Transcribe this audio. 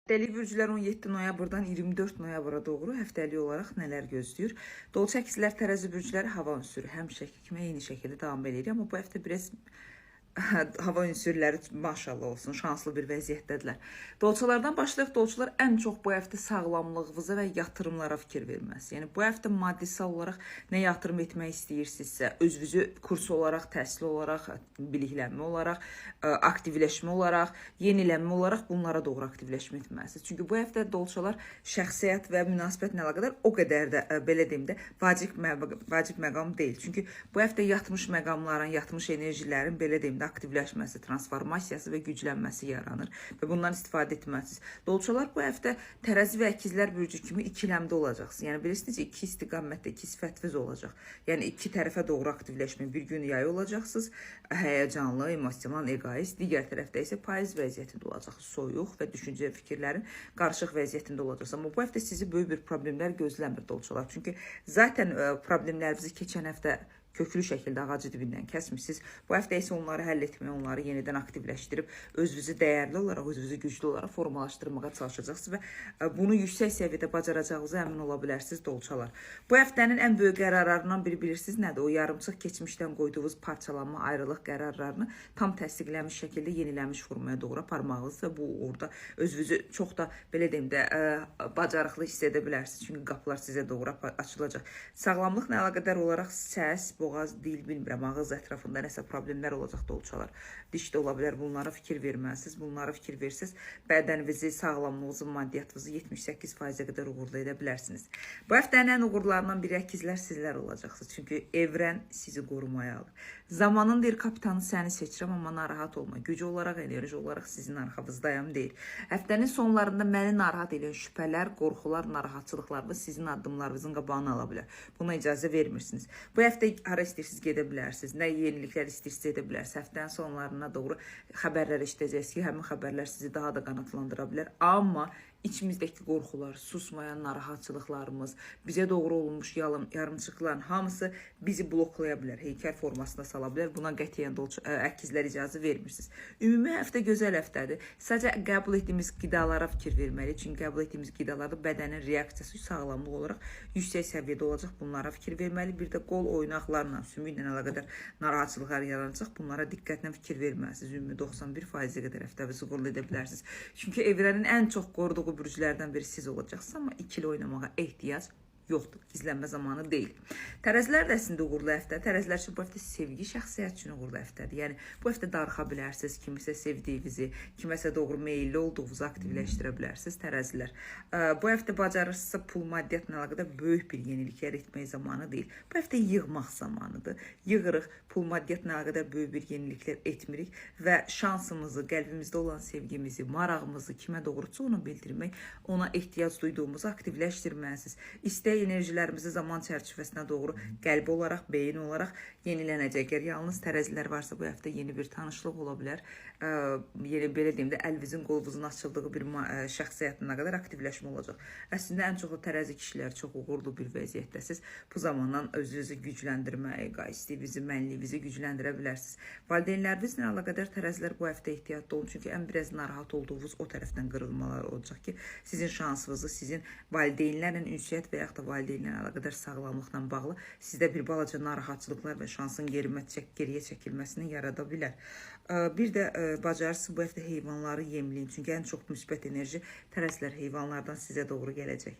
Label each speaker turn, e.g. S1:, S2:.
S1: Dəli bürclər 17 noyabrdan 24 noyabra doğru həftəlik olaraq nələr gözləyir? Dolu çəkicilər tərəzi bürcləri hava ünsürü həmişəki kimi eyni şəkildə davam edir. Amma bu həftə biraz hava ünsürləri maşallah olsun, şanslı bir vəziyyətdədirlər. Dolçalardan başlayaq. Dolçalar ən çox bu həftə sağlamlığınıza və yatırımlara fikir verməsi. Yəni bu həftə maddisal olaraq nə yatırım etmək istəyirsinizsə, özünüzü kurs olaraq, təhsil olaraq, biliklənmə olaraq, aktivləşmə olaraq, yenilənmə olaraq bunlara doğru aktivləşmə etməlisiniz. Çünki bu həftə dolçalar şəxsiyyət və münasibətlə əlaqədar o qədər də belə deyim də vacib məqam deyil. Çünki bu həftə yatmış məqamların, yatmış enerjilərin belə deyim də aktivləşməsi, transformasiyası və güclənməsi yaranır və bundan istifadə etməlisiniz. Dolçalar bu həftə tərəzi və əkizlər bürcü kimi ikiləmdə olacaqsınız. Yəni bilirsiniz, iki istiqamətdə, iki sifətviz olacaq. Yəni iki tərəfə doğru aktivləşmə, bir gün yay olacaqsınız, həyəcanlı, emosional, egoist, digər tərəfdə isə payız vəziyyətində olacaqsınız. Soyuq və düşüncə fikirlərin qarışıq vəziyyətində olacaqsınız. Amma bu həftə sizi böyük bir problemlər gözləmir dolçalar. Çünki zaten problemlərinizi keçən həftə köklü şəkildə ağacı dibindən kəsmişsiniz. Bu həftə isə onları həll etməyə, onları yenidən aktivləşdirib, özünüzü dəyərli olaraq, özünüzü güclü olaraq formalaşdırmağa çalışacaqsınız və bunu yüksək səviyyədə bacaracağınıza əmin ola bilərsiniz dolçalar. Bu həftənin ən böyük qərarlarından biri bilirsiniz nədir? O yarımçıq keçmişdən qoyduğunuz parçalanma, ayrılıq qərarlarını tam təsdiqlənmiş şəkildə yeniləmiş formaya doğru aparmağınız və bu orada özünüzü çox da belə deyim də bacarıqlı hiss edə bilərsiniz. Çünki qapılar sizə doğru açılacaq. Sağlamlıqla əlaqədar olaraq səs, boğaz, dil, bilmirəm, ağız ətrafında nəsə problemlər olacaq dolçalar. Dişdə ola bilər, bunlara fikir verməlisiniz. Bunlara fikir versiniz, bədəninizi, sağlamlığınızı, maddiyyatınızı 78%-ə qədər uğurlu edə bilərsiniz. Bu həftənin ən uğurlarından biri əkizlər sizlər olacaqsınız. Çünki evrən sizi qorumaya alır. Zamanın deyir, kapitanı səni seçirəm, amma narahat olma. Gücü olaraq, enerji olaraq sizin arxavızdayam deyir. Həftənin sonlarında məni narahat edən şübhələr, qorxular, narahatçılıqlar da sizin addımlarınızın qabağını ala bilər. Buna icazə vermirsiniz. Bu həftə hara istəyirsiniz gedə bilərsiniz. Nə yeniliklər istəyirsiniz edə bilərsiniz. Həftənin sonlarına doğru xəbərlər eşidəcəksiniz ki, həmin xəbərlər sizi daha da qanatlandıra bilər. Amma içimizdəki qorxular, susmayan narahatçılıqlarımız, bizə doğru olmuş yarımçıqların hamısı bizi bloklaya bilər, heykəl formasında sala bilər. Buna qətiyyən əkizlər icazə vermirsiniz. Ümumi həftə gözəl həftədir. Sadəcə qəbul etdiyimiz qidalara fikir verməliyik. Çünki qəbul etdiyimiz qidalarda bədənin reaksiyası sağlamlıq olaraq yüksək səviyyədə olacaq. Bunlara fikir verməli. Bir də qol oynaqlarla, sümüklə əlaqədar narahatçılıqlar yaranacaq. Bunlara diqqətlə fikir verməlisiniz. Ümumi 91%-ə qədər həftəvizi uğurlu edə bilərsiniz. Çünki evrənin ən çox qoruduğu bürclərdən biri siz olacaqsınız, amma ikili oynamağa ehtiyac yoxdur. Gizlənmə zamanı deyil. Tərəzilər də əslində uğurlu həftə. Tərəzilər üçün bu həftə sevgi şəxsiyyət üçün uğurlu həftədir. Yəni bu həftə darıxa bilərsiniz, kimisə sevdiyinizi, kiməsə doğru meyilli olduğunuzu aktivləşdirə bilərsiniz tərəzilər. Bu həftə bacarırsınızsa pul maddiyyatla əlaqədar böyük bir yeniliklər etmək zamanı deyil. Bu həftə yığmaq zamanıdır. Yığırıq, pul maddiyyatla əlaqədar böyük bir yeniliklər etmirik və şansımızı, qəlbimizdə olan sevgimizi, marağımızı kimə doğrusu onu bildirmək, ona ehtiyac duyduğumuzu aktivləşdirməlisiniz. Enerjilərimizi zaman çərçivəsinə doğru qəlbi olaraq, beyin olaraq yenilənəcəklər. Yalnız tərəzilər varsa bu həftə yeni bir tanışlıq ola bilər. Yeni belə deyim də əlvizin, qolvuzun açıldığı bir şəxsiyyətinə qədər aktivləşmə olacaq. Əslində ən çoxu tərəzi kişilər çox uğurlu bir vəziyyətdəsiz. Bu zamandan özünüzü gücləndirmə, egoistliğinizi, mənliyinizi gücləndirə bilərsiniz. Valideynlərinizlə əlaqədar tərəzilər bu həftə ehtiyatlı olun. Çünki ən biraz narahat olduğunuz o tərəfdən qırılmalar olacaq ki, sizin şansınızı, sizin valideynlərlə ünsiyyət və yaxud da valideynlərlə əlaqədar sağlamlıqla bağlı sizdə bir balaca narahatçılıqlar və şansın geriyə çəkilməsini yarada bilər. Bir də bacarırsınız bu həftə heyvanları yemləyin. Çünki ən çox müsbət enerji tərəzilər heyvanlardan sizə doğru gələcək.